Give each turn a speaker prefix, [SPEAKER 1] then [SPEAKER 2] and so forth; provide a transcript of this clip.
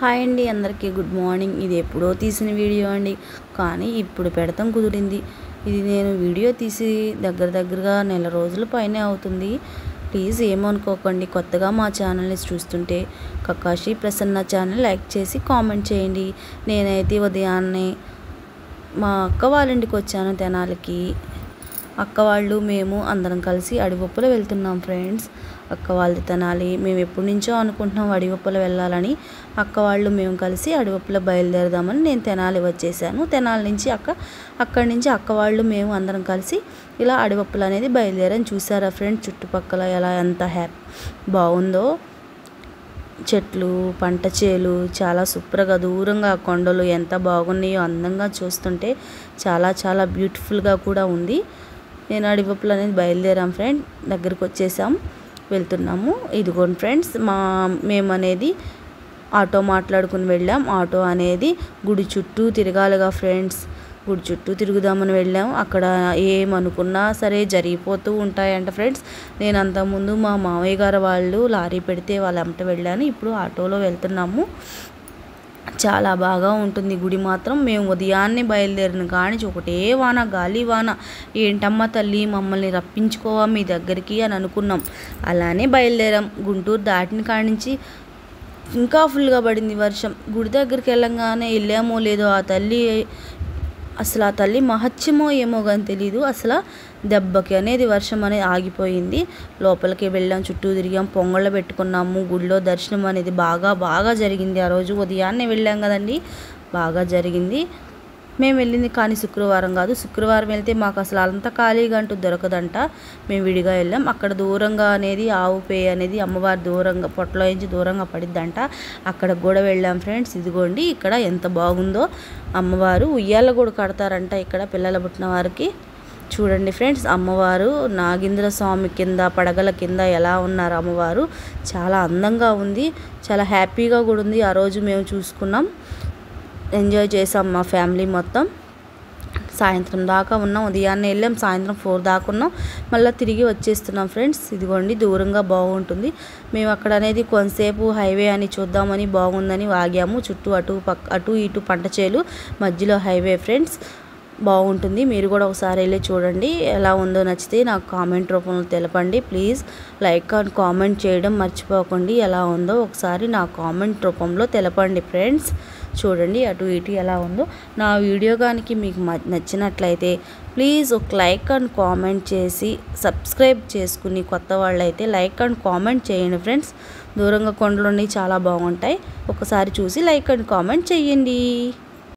[SPEAKER 1] Hi అండి అందరికీ good morning. ఇది ఎప్పుడో తీసిన వీడియో అండి, కానీ ఇప్పుడు పెడతాం కుదిరింది. ఇది నేను వీడియో తీసి దగ్గరగా నెల రోజుల పైనే అవుతుంది. ప్లీజ్ ఏమనుకోకండి. కొత్తగా మా ఛానల్ని చూస్తుంటే కకాషి ప్రసన్న ఛానల్ లైక్ చేసి కామెంట్ చేయండి. నేనైతే ఉదయాన్నే మా అక్క వాళ్ళ ఇంటికి వచ్చాను తెనాలికి. అక్క వాళ్ళు మేము అందరం కలిసి అడివప్పులు వెళ్తున్నాం ఫ్రెండ్స్. అక్క వాళ్ళది తెనాలి. మేము ఎప్పటి నుంచో అనుకుంటున్నాం అడివప్పులు వెళ్ళాలని. అక్క వాళ్ళు మేము కలిసి అడివప్పులో బయలుదేరదామని నేను తెనాలి వచ్చేసాను. తెనాలి నుంచి అక్కడి నుంచి అక్క వాళ్ళు మేము అందరం కలిసి ఇలా అడివప్పులు అనేది బయలుదేరాను. చూసారా ఫ్రెండ్స్, చుట్టుపక్కల ఎంత బాగుందో. చెట్లు, పంట చేలు చాలా సూపర్గా, దూరంగా కొండలు ఎంత బాగున్నాయో అందంగా చూస్తుంటే చాలా బ్యూటిఫుల్గా కూడా ఉంది. నేను అడివప్పులు అనేది బయలుదేరాం ఫ్రెండ్. దగ్గరికి వచ్చేసాం, వెళ్తున్నాము. ఇదిగోండి ఫ్రెండ్స్, మేము అనేది ఆటో మాట్లాడుకుని వెళ్ళాం. ఆటో అనేది గుడి చుట్టూ తిరగాలిగా ఫ్రెండ్స్. గుడి చుట్టూ తిరుగుదామని వెళ్ళాం. అక్కడ ఏమనుకున్నా సరే జరిగిపోతూ ఉంటాయంట ఫ్రెండ్స్. నేను అంతకుముందు మా మామయ్య గారు వాళ్ళు లారీ పెడితే వాళ్ళంట వెళ్ళాను. ఇప్పుడు ఆటోలో వెళ్తున్నాము. చాలా బాగా ఉంటుంది గుడి మాత్రం. మేము ఉదయాన్నే బయలుదేరిన కానీ ఒకటే వాన, గాలి వాన. ఏంటమ్మా తల్లి, మమ్మల్ని రప్పించుకోవా మీ దగ్గరికి అని అనుకున్నాం. అలానే బయలుదేరాం. గుంటూరు దాటిన కాడి నుంచి ఇంకా ఫుల్గా పడింది వర్షం. గుడి దగ్గరికి వెళ్ళంగానే వెళ్ళామో లేదో ఆ తల్లి మహత్యమో ఏమో కానీ తెలీదు. అసలు దెబ్బకి అనేది వర్షం అనేది ఆగిపోయింది. లోపలికి వెళ్ళాం, చుట్టూ తిరిగాం, పొంగళ్ళు పెట్టుకున్నాము. గుడిలో దర్శనం అనేది బాగా జరిగింది. ఆ రోజు ఉదయాన్నే వెళ్ళాం కదండి, బాగా జరిగింది. మేము వెళ్ళింది కానీ శుక్రవారం కాదు. శుక్రవారం వెళ్తే మాకు అసలు అంత ఖాళీగా అంటూ దొరకదంట. మేము విడిగా వెళ్ళాం. అక్కడ దూరంగా అనేది ఆవు పేయ అనేది అమ్మవారి దూరంగా పొట్టలో నుంచి దూరంగా పడిద్దంట. అక్కడికి కూడా వెళ్ళాం ఫ్రెండ్స్. ఇదిగోండి ఇక్కడ ఎంత బాగుందో. అమ్మవారు ఉయ్యాల కూడా కడతారంట ఇక్కడ పిల్లల పుట్టిన వారికి. చూడండి ఫ్రెండ్స్, అమ్మవారు నాగేంద్ర స్వామి కింద పడగల కింద ఎలా ఉన్నారు అమ్మవారు. చాలా అందంగా ఉంది, చాలా హ్యాపీగా కూడా ఉంది. ఆ రోజు మేము చూసుకున్నాం, ఎంజాయ్ చేసాం మా ఫ్యామిలీ మొత్తం. సాయంత్రం దాకా ఉన్నాం. ఉదయాన్నే వెళ్ళాం, సాయంత్రం 4 దాకా ఉన్నాం. మళ్ళీ తిరిగి వచ్చేస్తున్నాం ఫ్రెండ్స్. ఇదిగోండి దూరంగా బాగుంటుంది. మేము అక్కడ అనేది కొంతసేపు హైవే అని చూద్దామని బాగుందని ఆగాము. చుట్టూ అటు ఇటు పంట చేలు, మధ్యలో హైవే ఫ్రెండ్స్. బాగుంటుంది. మీరు కూడా ఒకసారి వెళ్ళి చూడండి. ఎలా ఉందో నచ్చితే నాకు కామెంట్ రూపంలో తెలపండి. ప్లీజ్ లైక్ అండ్ కామెంట్ చేయడం మర్చిపోకండి. ఎలా ఉందో ఒకసారి నా కామెంట్ రూపంలో తెలపండి ఫ్రెండ్స్. చూడండి అటు ఇటు ఎలా ఉందో. నా వీడియో కానీ మీకు నచ్చినట్లయితే ప్లీజ్ ఒక లైక్ అండ్ కామెంట్ చేసి సబ్స్క్రైబ్ చేసుకుని కొత్త వాళ్ళైతే లైక్ అండ్ కామెంట్ చేయండి ఫ్రెండ్స్. దూరంగా కొండలు చాలా బాగుంటాయి. ఒకసారి చూసి లైక్ అండ్ కామెంట్ చేయండి.